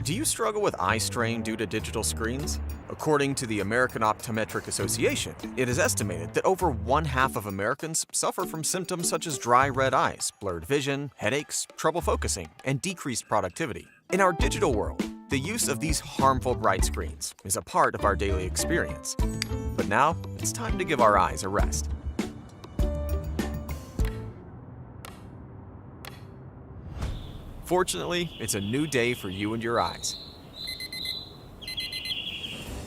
Do you struggle with eye strain due to digital screens? According to the American Optometric Association, it is estimated that over one-half of Americans suffer from symptoms such as dry red eyes, blurred vision, headaches, trouble focusing, and decreased productivity. In our digital world, the use of these harmful bright screens is a part of our daily experience. But now, it's time to give our eyes a rest. Fortunately, it's a new day for you and your eyes.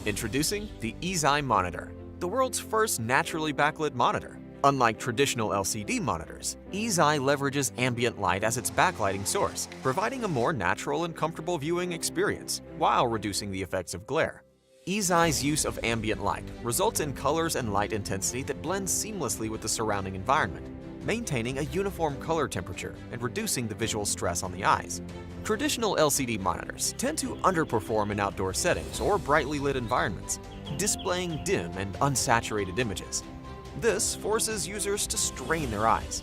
Introducing the Eazeye monitor, the world's first naturally backlit monitor. Unlike traditional LCD monitors, Eazeye leverages ambient light as its backlighting source, providing a more natural and comfortable viewing experience while reducing the effects of glare. Eazeye's use of ambient light results in colors and light intensity that blend seamlessly with the surrounding environment, maintaining a uniform color temperature and reducing the visual stress on the eyes. Traditional LCD monitors tend to underperform in outdoor settings or brightly lit environments, displaying dim and unsaturated images. This forces users to strain their eyes.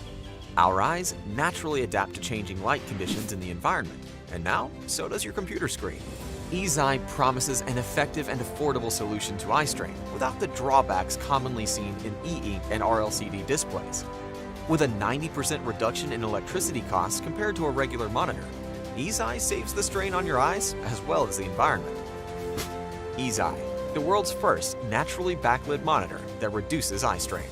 Our eyes naturally adapt to changing light conditions in the environment, and now so does your computer screen. Eazeye promises an effective and affordable solution to eye strain without the drawbacks commonly seen in e-ink and RLCD displays. With a 90% reduction in electricity costs compared to a regular monitor, Eazeye saves the strain on your eyes as well as the environment. Eazeye, the world's first naturally backlit monitor that reduces eye strain.